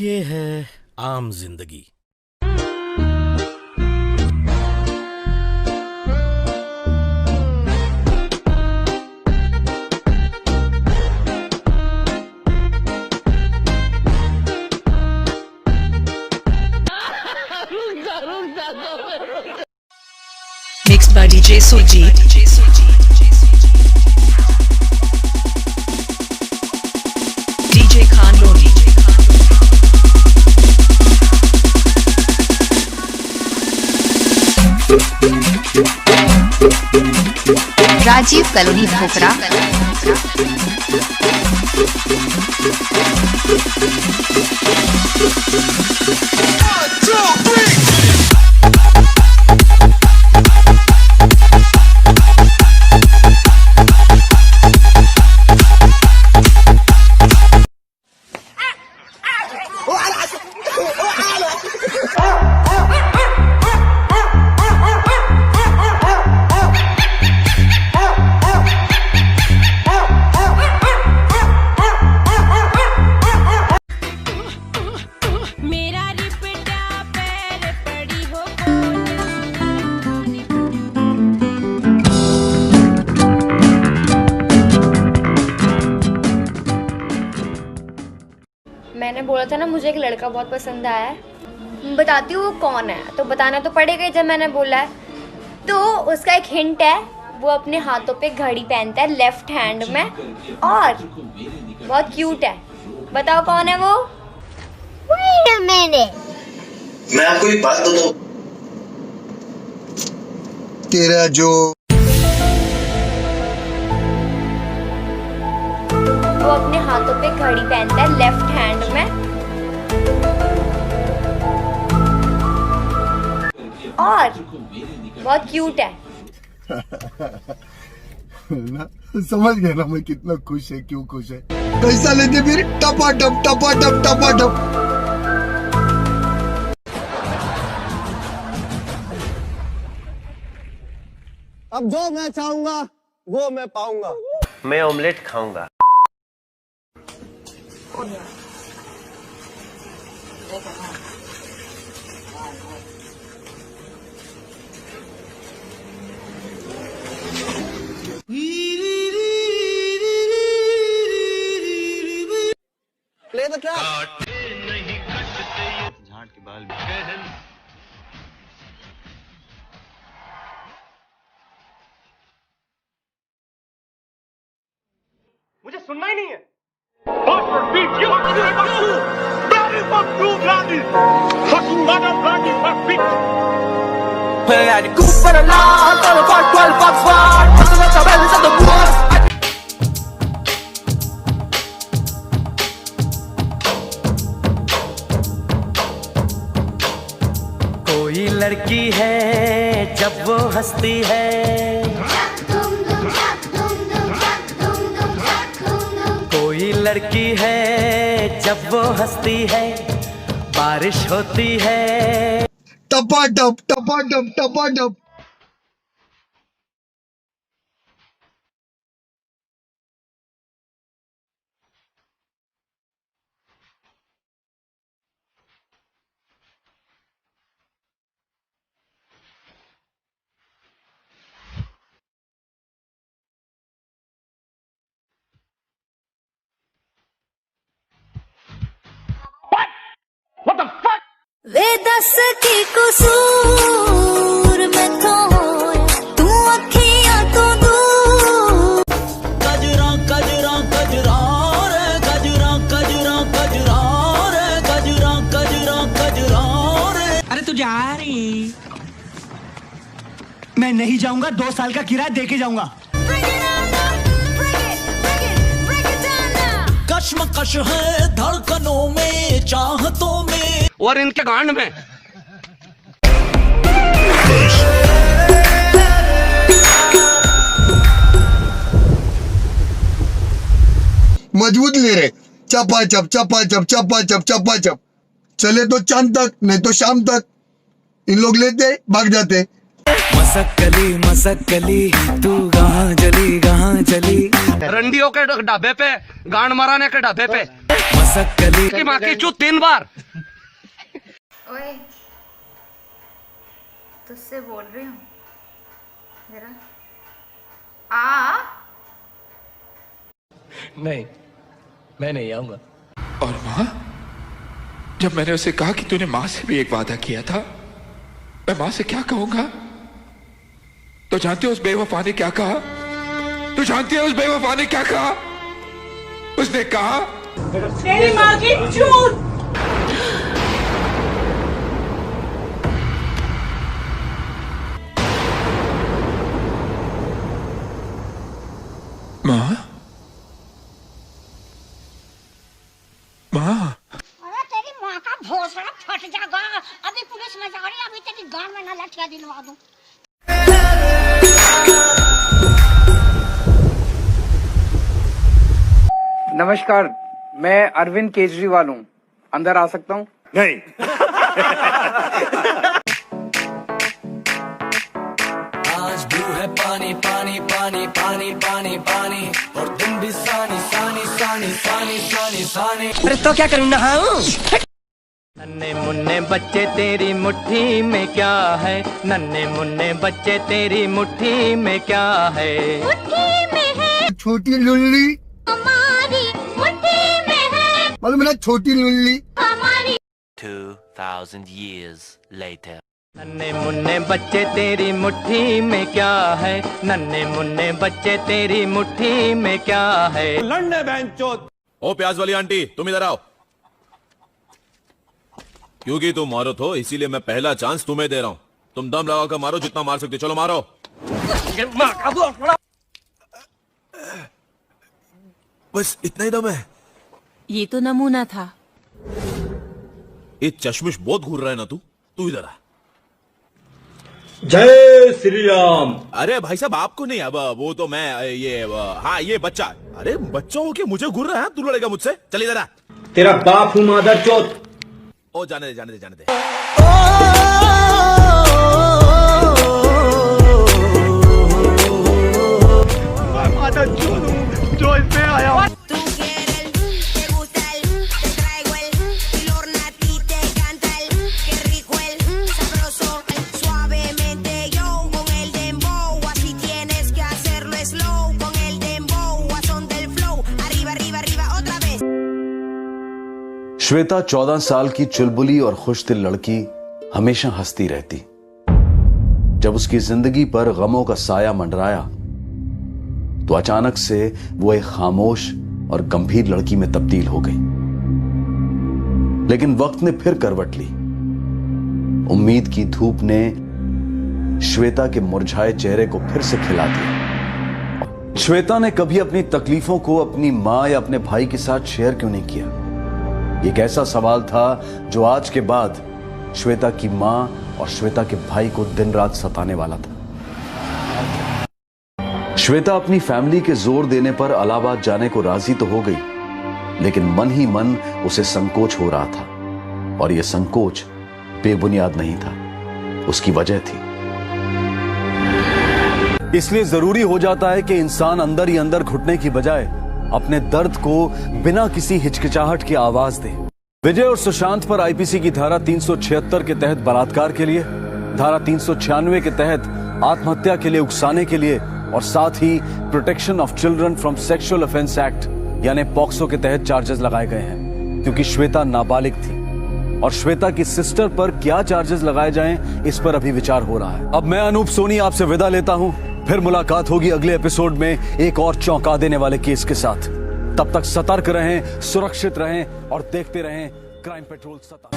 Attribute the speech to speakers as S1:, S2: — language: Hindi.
S1: ये है आम जिंदगी।
S2: Mixed by DJ Sujit. DJ Khan Lodi.
S3: Rajiv colony Bhokra.
S4: मैंने बोला था ना मुझे एक लड़का बहुत पसंद आया है, बताती हूँ वो कौन है। तो बताना तो पड़ेगा जब मैंने बोला है। तो उसका एक हिंट है, वो अपने हाथों पे घड़ी पहनता है लेफ्ट हैंड में और बहुत क्यूट है। बताओ कौन है वो?
S5: Wait a minute.
S6: मैं आपको एक बात बताऊं,
S7: तेरा जो
S4: वो अपने हाथों पे घड़ी पहनता है लेफ्ट हैंड में और बहुत क्यूट है।
S7: ना समझ गया ना मैं कितना खुश है, क्यों खुश है। कैसा लेते फिर टपाटप टपाटप टपाटप।
S8: अब जो मैं चाहूंगा वो मैं पाऊंगा।
S6: मैं ऑमलेट खाऊंगा।
S8: Play the track.
S6: झाड़ के बाल
S8: मुझे सुनना ही नहीं है।
S9: कोई लड़की है जब वो हंसती है, कोई लड़की है जब वो हंसती है, बारिश होती है।
S7: टपाटप टपाटप टपाटप।
S5: वे दस की कसूर में तो तू अखियां तो दूर।
S9: गजरा गजरा गजरा रे गजरा गजरा गजरा रे गजरा गजरा गजरा रे। अरे तू जा रही? मैं नहीं जाऊंगा, 2 साल का किराया दे के जाऊंगा। कश्मकश है धड़कनों में, चाहतों में और इनके गांड में।
S7: मजबूत ले रहे, चपाचप चपाचप चपाचप चपाचप। चले तो चांद तक, नहीं तो शाम तक। इन लोग लेते भाग जाते।
S9: मसक गली तू कहाँ चली कहाँ चली। रंडियों के ढाबे पे, गांड मराने के ढाबे पे। की माँ की चूत 3 बार।
S4: ओए तुझसे बोल रही हूँ जरा आ।
S9: नहीं, मैं नहीं आऊंगा।
S10: और माँ, जब मैंने उसे कहा कि तूने माँ से भी एक वादा किया था, मैं माँ से क्या कहूंगा? तो जानते हो उस बेवफा ने क्या कहा? तू जानती है उस बेवफा ने क्या कहा? उसने कहा
S5: तेरी माँ की चूत।
S10: माँ, माँ,
S5: अरे तेरी माँ का भोसड़ा फट जाएगा। अभी पुलिस में जा रही है, अभी तेरी गांड में ना लठिया दिलवा दूं।
S11: नमस्कार, मैं अरविंद केजरीवाल हूँ। अंदर आ सकता हूँ?
S6: नहीं।
S9: आज ब्लू है पानी पानी पानी पानी पानी पानी, और तुम भी सानी सानी सानी सानी सानी सानी। अरे तो क्या करूँ, नहाऊं? नन्हे मुन्ने बच्चे तेरी मुट्ठी में क्या है? नन्हे मुन्ने बच्चे तेरी मुट्ठी में क्या है?
S5: मुट्ठी में है
S7: छोटी लुल्ली,
S5: हमारी मुट्ठी में है
S7: मालूम है ना, छोटी लुल्ली।
S5: हमारी।
S6: 2000 years later.
S9: नन्हे मुन्ने बच्चे तेरी मुट्ठी में क्या है? नन्हे मुन्ने बच्चे तेरी मुट्ठी में क्या है?
S8: लड़ने बेंचोद।
S1: ओ प्याज वाली आंटी, तुम इधर आओ। क्योंकि तुम मारो तो इसीलिए मैं पहला चांस तुम्हें दे रहा हूं। तुम दम लगा कर मारो, जितना मार सकते। चलो मारो। बस इतना ही दम है।
S2: ये तो नमूना था।
S1: ये चश्मिश बहुत घूर रहा है ना तू इधर आ।
S8: जय श्री राम।
S1: अरे भाई साहब, आपको नहीं, अब वो तो मैं हाँ ये बच्चा। अरे बच्चा हो के मुझे घूर रहा है, तू लड़ेगा मुझसे? चल इधर आ।
S8: तेरा बाप हूँ मादर चौथ।
S1: ओ जाने दे।
S8: मादर चौथ जो इसमें आया।
S12: श्वेता 14 साल की चुलबुली और खुशदिल लड़की हमेशा हंसती रहती। जब उसकी जिंदगी पर गमों का साया मंडराया तो अचानक से वो एक खामोश और गंभीर लड़की में तब्दील हो गई। लेकिन वक्त ने फिर करवट ली। उम्मीद की धूप ने श्वेता के मुरझाए चेहरे को फिर से खिला दिया। श्वेता ने कभी अपनी तकलीफों को अपनी मां या अपने भाई के साथ शेयर क्यों नहीं किया? एक ऐसा सवाल था जो आज के बाद श्वेता की मां और श्वेता के भाई को दिन रात सताने वाला था। श्वेता अपनी फैमिली के जोर देने पर इलाहाबाद जाने को राजी तो हो गई, लेकिन मन ही मन उसे संकोच हो रहा था। और यह संकोच बेबुनियाद नहीं था, उसकी वजह थी। इसलिए जरूरी हो जाता है कि इंसान अंदर ही अंदर घुटने की बजाय अपने दर्द को बिना किसी हिचकिचाहट की आवाज दे। विजय और सुशांत पर आईपीसी की धारा 376 के तहत बलात्कार के लिए, धारा 396 के तहत आत्महत्या के लिए उकसाने के लिए और साथ ही protection of children from sexual offence act यानी पॉक्सो के तहत चार्जेस लगाए गए हैं, क्योंकि श्वेता नाबालिग थी। और श्वेता की सिस्टर पर क्या चार्जेस लगाए जाएं, इस पर अभी विचार हो रहा है। अब मैं अनूप सोनी आपसे विदा लेता हूं। फिर मुलाकात होगी अगले एपिसोड में एक और चौंका देने वाले केस के साथ। तब तक सतर्क रहें, सुरक्षित रहें और देखते रहें क्राइम पेट्रोल सता।